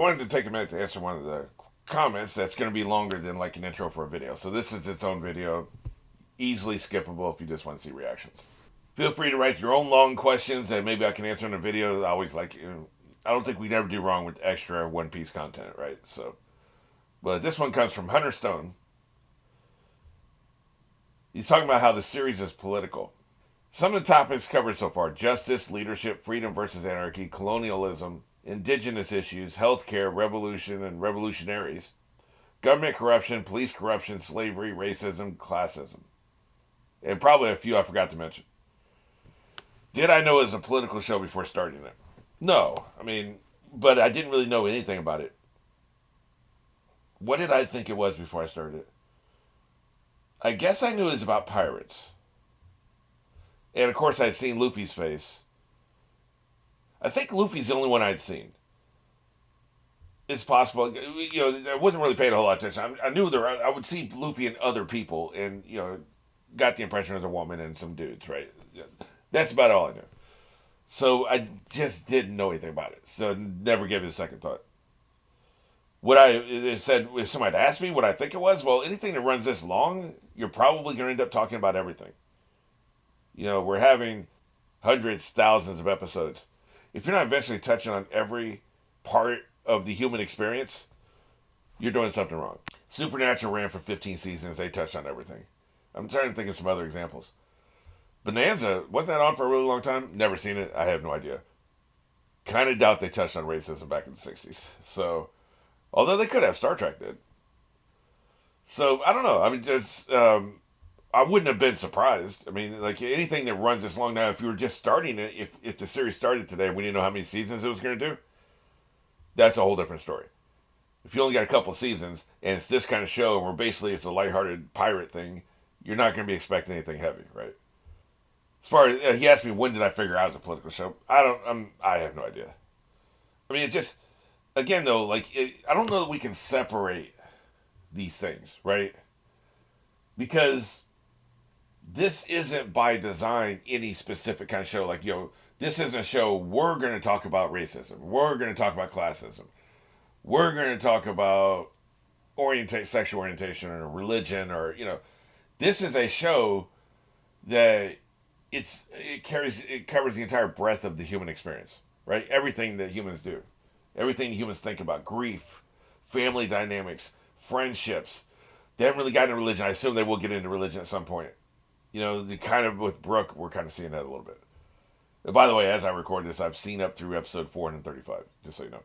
wanted to take a minute to answer one of the comments that's going to be longer than like an intro for a video. So this is its own video, easily skippable if you just want to see reactions. Feel free to write your own long questions that maybe I can answer in a video. I always like, I don't think we'd ever do wrong with extra One Piece content, right? So, but this one comes from Hunter Stone. He's talking about how the series is political. Some of the topics covered so far: justice, leadership, freedom versus anarchy, colonialism, indigenous issues, healthcare, revolution and revolutionaries, government corruption, police corruption, slavery, racism, classism. And probably a few I forgot to mention. Did I know it was a political show before starting it? No. I mean, but I didn't really know anything about it. What did I think it was before I started it? I guess I knew it was about pirates. And of course, I'd seen Luffy's face. I think Luffy's the only one I'd seen. It's possible, I wasn't really paying a whole lot of attention. I knew I would see Luffy and other people, and got the impression it was a woman and some dudes, right? That's about all I knew. So I just didn't know anything about it. So never gave it a second thought. It said, if somebody asked me what I think it was, well, anything that runs this long, you're probably going to end up talking about everything. We're having hundreds, thousands of episodes. If you're not eventually touching on every part of the human experience, you're doing something wrong. Supernatural ran for 15 seasons. They touched on everything. I'm trying to think of some other examples. Bonanza, wasn't that on for a really long time? Never seen it. I have no idea. Kind of doubt they touched on racism back in the 60s. So, although they could have. Star Trek did. So, I don't know. I mean, I wouldn't have been surprised. I mean, like anything that runs this long now, if you were just starting it, if the series started today and we didn't know how many seasons it was going to do, that's a whole different story. If you only got a couple of seasons and it's this kind of show where basically it's a lighthearted pirate thing, you're not going to be expecting anything heavy, right? As far as he asked me when did I figure out it was a political show, I have no idea. I mean, it just again though, I don't know that we can separate these things, right? Because this isn't by design any specific kind of show. This isn't a show we're going to talk about racism. We're going to talk about classism. We're going to talk about sexual orientation or religion this is a show that it covers the entire breadth of the human experience, right? Everything that humans do, everything humans think about: grief, family dynamics, friendships. They haven't really gotten into religion. I assume they will get into religion at some point. The kind of with Brooke, we're kind of seeing that a little bit. And by the way, as I record this, I've seen up through episode 435, just so you know.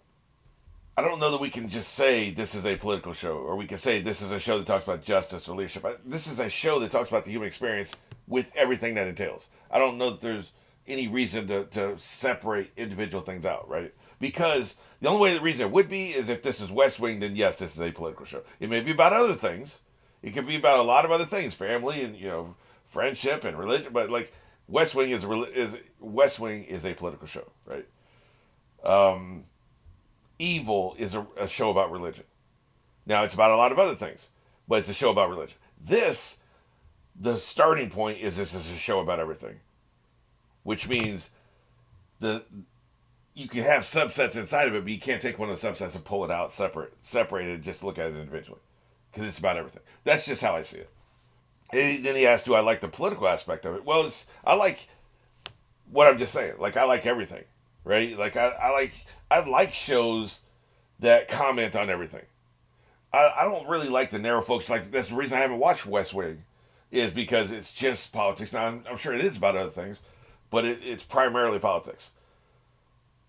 I don't know that we can just say this is a political show, or we can say this is a show that talks about justice or leadership. This is a show that talks about the human experience with everything that entails. I don't know that there's any reason to separate individual things out, right? Because the only way the reason it would be is if this is West Wing, then yes, this is a political show. It may be about other things. It could be about a lot of other things, family and friendship and religion. But West Wing is a political show, right? Evil is a show about religion. Now it's about a lot of other things, but it's a show about religion. The starting point is this is a show about everything, which means you can have subsets inside of it, but you can't take one of the subsets and pull it out separate it, and just look at it individually, because it's about everything. That's just how I see it. And then he asked, do I like the political aspect of it? Well, I like what I'm just saying. I like everything, right? I like shows that comment on everything. I don't really like the narrow focus. That's the reason I haven't watched West Wing, is because it's just politics. Now, I'm sure it is about other things, but it's primarily politics.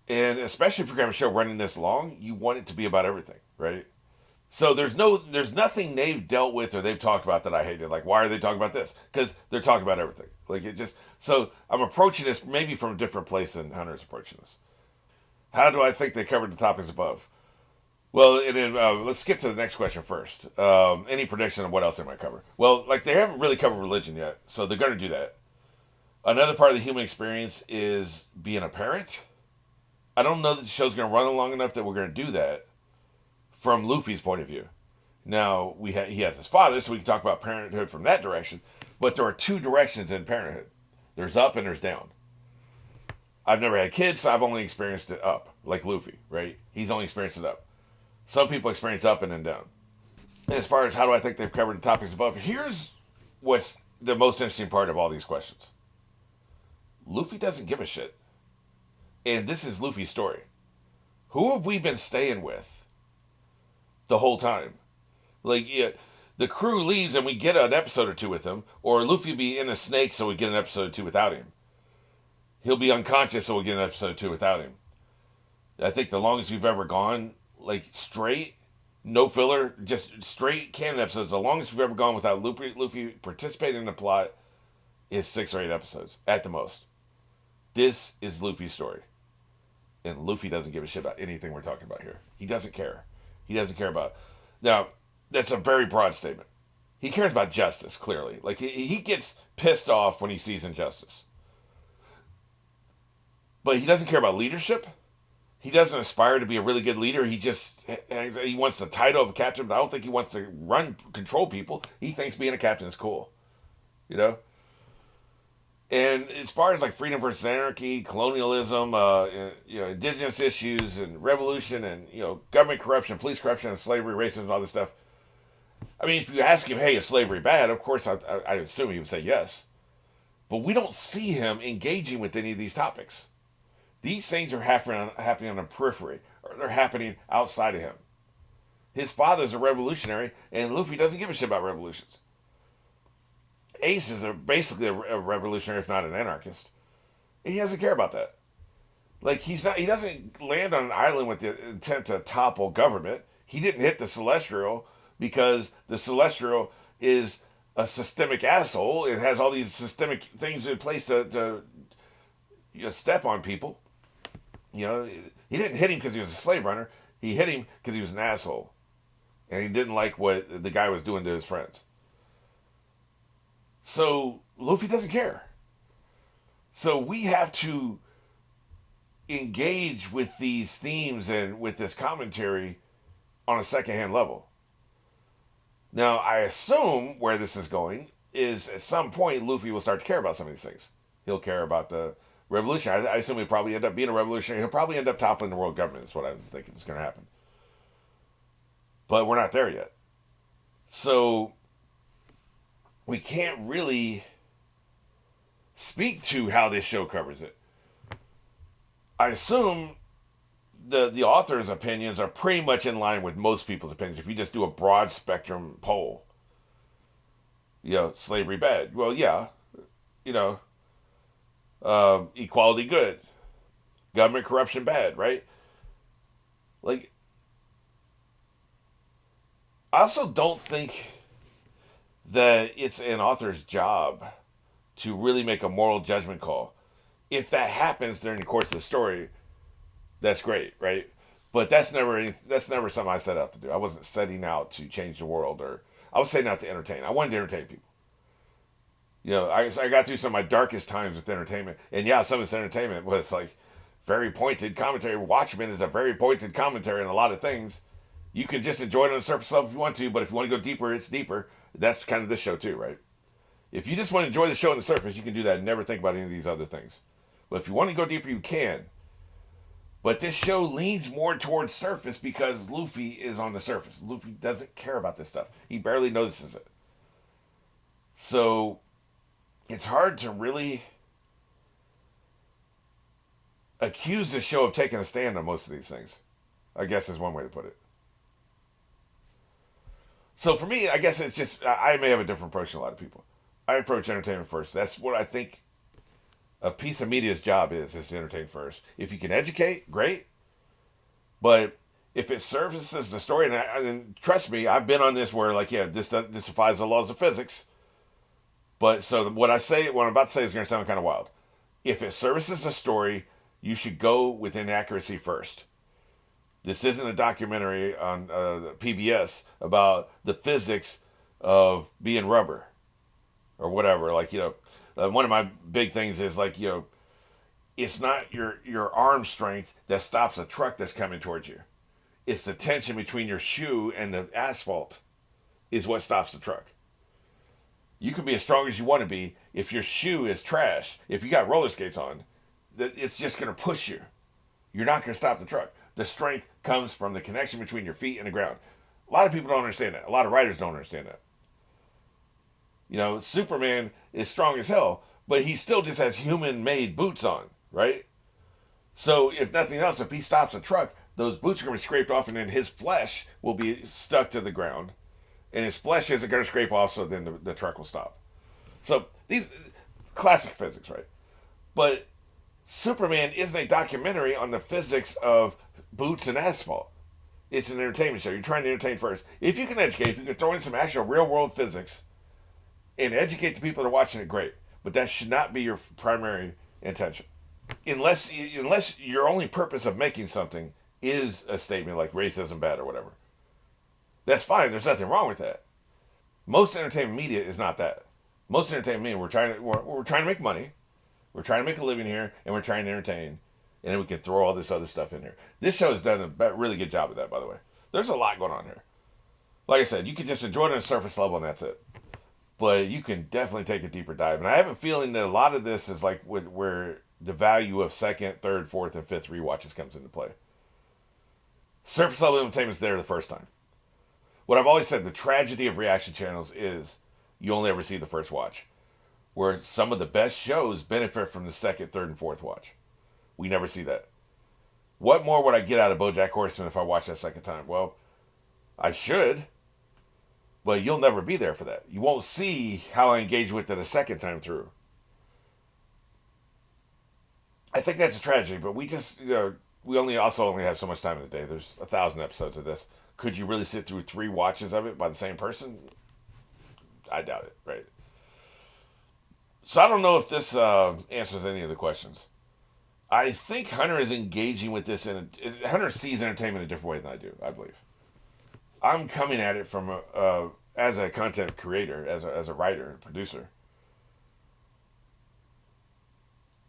And especially if you're going to have a show running this long, you want it to be about everything, right? So there's nothing they've dealt with or they've talked about that I hated. Why are they talking about this? Because they're talking about everything. So I'm approaching this maybe from a different place than Hunter's approaching this. How do I think they covered the topics above? Well, and then let's skip to the next question first. Any prediction of what else they might cover? Well, they haven't really covered religion yet, so they're going to do that. Another part of the human experience is being a parent. I don't know that the show's going to run long enough that we're going to do that from Luffy's point of view. Now, he has his father, so we can talk about parenthood from that direction, but there are two directions in parenthood. There's up and there's down. I've never had kids, so I've only experienced it up, like Luffy, right? He's only experienced it up. Some people experience up and then down. And as far as how do I think they've covered the topics above, here's what's the most interesting part of all these questions. Luffy doesn't give a shit. And this is Luffy's story. Who have we been staying with the whole time? Like, yeah, the crew leaves and we get an episode or two with him, or Luffy be in a snake so we get an episode or two without him. He'll be unconscious so we get an episode or two without him. I think the longest we've ever gone, like straight, no filler, just straight canon episodes, the longest we've ever gone without Luffy participating in the plot is 6 or 8 episodes, at the most. This is Luffy's story. And Luffy doesn't give a shit about anything we're talking about here. He doesn't care. He doesn't care about... Now, that's a very broad statement. He cares about justice, clearly. Like, he gets pissed off when he sees injustice. But he doesn't care about leadership. He doesn't aspire to be a really good leader. He wants the title of a captain, but I don't think he wants to control people. He thinks being a captain is cool. You know? And as far as like freedom versus anarchy, colonialism, indigenous issues and revolution and, government corruption, police corruption and slavery, racism and all this stuff. I mean, if you ask him, hey, is slavery bad? Of course, I assume he would say yes. But we don't see him engaging with any of these topics. These things are happening on the periphery, or they're happening outside of him. His father's a revolutionary, and Luffy doesn't give a shit about revolutions. Ace is basically a revolutionary, if not an anarchist. And he doesn't care about that. Like, he doesn't land on an island with the intent to topple government. He didn't hit the Celestial because the Celestial is a systemic asshole. It has all these systemic things in place to step on people. He didn't hit him because he was a slave runner. He hit him because he was an asshole. And he didn't like what the guy was doing to his friends. So, Luffy doesn't care. So, we have to engage with these themes and with this commentary on a secondhand level. Now, I assume where this is going is at some point Luffy will start to care about some of these things. He'll care about the revolution. I assume he'll probably end up being a revolutionary. He'll probably end up toppling the world government is what I'm thinking is going to happen. But we're not there yet. So we can't really speak to how this show covers it. I assume the author's opinions are pretty much in line with most people's opinions. If you just do a broad spectrum poll, slavery bad. Well, yeah, equality good, government corruption bad, right? Like, I also don't think that it's an author's job to really make a moral judgment call. If that happens during the course of the story, that's great, right? But that's never something I set out to do. I wasn't setting out to change the world, or I was setting out to entertain. I wanted to entertain people. I got through some of my darkest times with entertainment, and yeah, some of this entertainment was like very pointed commentary. Watchmen is a very pointed commentary on a lot of things. You can just enjoy it on the surface level if you want to, but if you want to go deeper, it's deeper. That's kind of this show too, right? If you just want to enjoy the show on the surface, you can do that and never think about any of these other things. But if you want to go deeper, you can. But this show leans more towards surface because Luffy is on the surface. Luffy doesn't care about this stuff. He barely notices it. So it's hard to really accuse the show of taking a stand on most of these things, I guess is one way to put it. So for me, I guess it's just, I may have a different approach than a lot of people. I approach entertainment first. That's what I think a piece of media's job is to entertain first. If you can educate, great. But if it services the story, and trust me, I've been on this where, like, yeah, this defies the laws of physics. But so what I'm about to say is going to sound kind of wild. If it services the story, you should go with inaccuracy first. This isn't a documentary on PBS about the physics of being rubber or whatever. Like, one of my big things is like, it's not your arm strength that stops a truck that's coming towards you. It's the tension between your shoe and the asphalt is what stops the truck. You can be as strong as you want to be. If your shoe is trash, if you got roller skates on, it's just going to push you. You're not going to stop the truck. The strength comes from the connection between your feet and the ground. A lot of people don't understand that. A lot of writers don't understand that. Superman is strong as hell, but he still just has human-made boots on, right? So if nothing else, if he stops a truck, those boots are going to be scraped off, and then his flesh will be stuck to the ground, and his flesh isn't going to scrape off, so then the truck will stop. So these classic physics, right? But Superman isn't a documentary on the physics of boots and asphalt. It's an entertainment show. You're trying to entertain first. If you can educate, if you can throw in some actual real world physics and educate the people that are watching it, great. But that should not be your primary intention. Unless your only purpose of making something is a statement like racism bad or whatever. That's fine. There's nothing wrong with that. Most entertainment media is not that. Most entertainment media, we're trying to make money. We're trying to make a living here, and we're trying to entertain. And then we can throw all this other stuff in here. This show has done a really good job of that, by the way. There's a lot going on here. Like I said, you can just enjoy it on a surface level, and that's it. But you can definitely take a deeper dive. And I have a feeling that a lot of this is like where the value of second, third, fourth, and fifth rewatches comes into play. Surface level entertainment's there the first time. What I've always said, the tragedy of reaction channels is you only ever see the first watch. Where some of the best shows benefit from the second, third, and fourth watch. We never see that. What more would I get out of Bojack Horseman if I watched that second time? Well, I should, but you'll never be there for that. You won't see how I engage with it a second time through. I think that's a tragedy, but we just, we only have so much time in the day. There's 1,000 episodes of this. Could you really sit through 3 watches of it by the same person? I doubt it, right? So I don't know if this answers any of the questions. I think Hunter is engaging with this Hunter sees entertainment a different way than I do, I believe. I'm coming at it from as a content creator, as a writer, producer.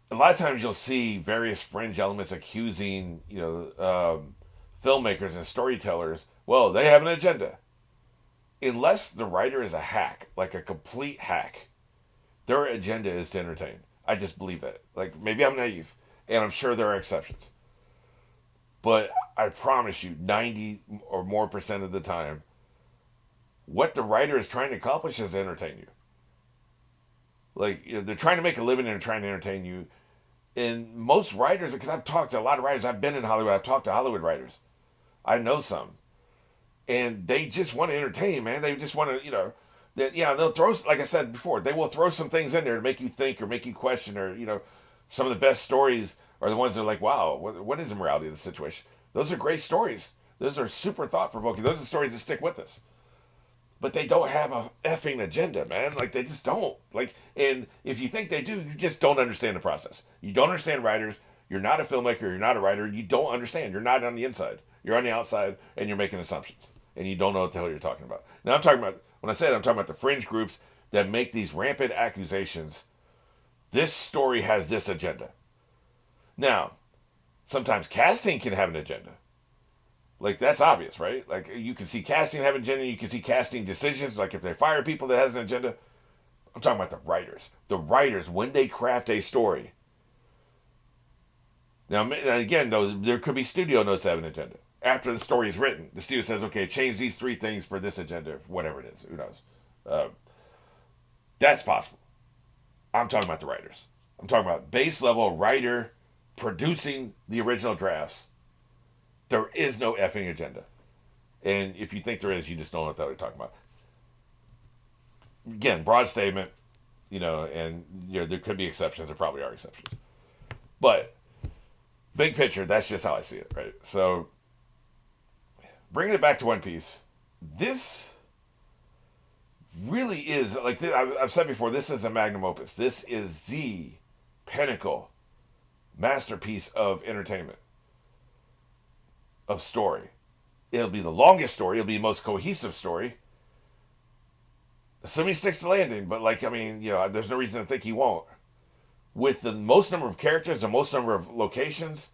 A lot of times you'll see various fringe elements accusing, filmmakers and storytellers, well, they have an agenda. Unless the writer is a hack, like a complete hack, their agenda is to entertain. I just believe that. Like, maybe I'm naive, and I'm sure there are exceptions. But I promise you, 90 or more % of the time, what the writer is trying to accomplish is to entertain you. Like, they're trying to make a living and they're trying to entertain you. And most writers, because I've talked to a lot of writers, I've been in Hollywood, I've talked to Hollywood writers. I know some. And they just want to entertain, man. They just want to, they'll throw, like I said before, they will throw some things in there to make you think or make you question, or, some of the best stories are the ones that are like, wow, what is the morality of the situation? Those are great stories. Those are super thought-provoking. Those are stories that stick with us. But they don't have a effing agenda, man. Like, they just don't. Like, and if you think they do, you just don't understand the process. You don't understand writers. You're not a filmmaker. You're not a writer. You don't understand. You're not on the inside. You're on the outside, and you're making assumptions. And you don't know what the hell you're talking about. Now, I'm talking about, when I say that, I'm talking about the fringe groups that make these rampant accusations. This story has this agenda. Now, sometimes casting can have an agenda. Like, that's obvious, right? Like, you can see casting have an agenda. You can see casting decisions. Like, if they fire people that has an agenda. I'm talking about the writers. The writers, when they craft a story. Now, again, though, there could be studio notes that have an agenda. After the story is written, the studio says, okay, change these 3 things for this agenda, whatever it is. Who knows? That's possible. I'm talking about the writers. I'm talking about base level writer producing the original drafts. There is no effing agenda. And if you think there is, you just don't know what they're talking about. Again, broad statement, and there could be exceptions. There probably are exceptions. But big picture, that's just how I see it, right? So, bringing it back to One Piece, this really is, like I've said before, this is a magnum opus. This is the pinnacle masterpiece of entertainment. Of story. It'll be the longest story. It'll be the most cohesive story. Assuming he sticks to landing, but there's no reason to think he won't. With the most number of characters, the most number of locations,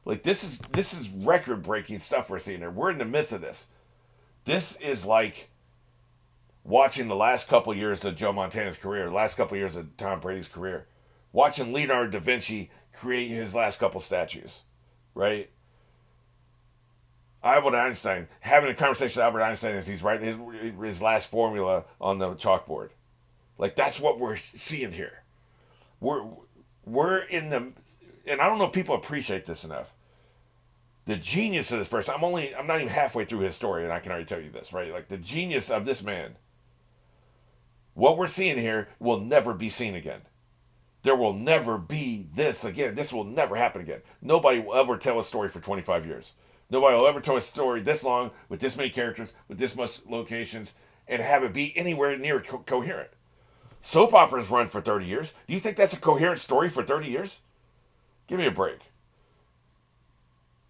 like this is record-breaking stuff we're seeing here. We're in the midst of this. This is like watching the last couple years of Joe Montana's career, the last couple years of Tom Brady's career, watching Leonardo da Vinci create his last couple statues, right? Albert Einstein having a conversation with Albert Einstein as he's writing his last formula on the chalkboard. Like that's what we're seeing here. We're we're in the, and I don't know if people appreciate this enough. The genius of this person. I'm not even halfway through his story, and I can already tell you this, right? Like the genius of this man. What we're seeing here will never be seen again. There will never be this again. This will never happen again. Nobody will ever tell a story for 25 years. Nobody will ever tell a story this long with this many characters, with this much locations, and have it be anywhere near coherent. Soap operas run for 30 years. Do you think that's a coherent story for 30 years? Give me a break.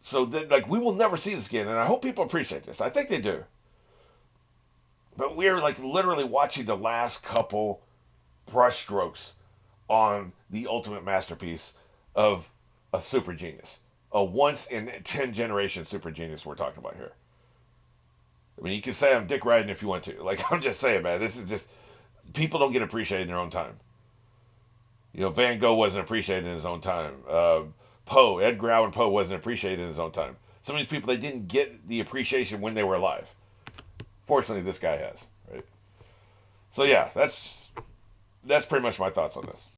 So, like, we will never see this again, and I hope people appreciate this. I think they do. But we're, like, literally watching the last couple brushstrokes on the ultimate masterpiece of a super genius. A once in 10 generation super genius we're talking about here. I mean, you can say I'm Dick Riding if you want to. Like, I'm just saying, man, this is just, people don't get appreciated in their own time. You know, Van Gogh wasn't appreciated in his own time. Poe, Edgar Allan Poe wasn't appreciated in his own time. Some of these people, they didn't get the appreciation when they were alive. Fortunately, this guy has, right? So yeah, that's pretty much my thoughts on this.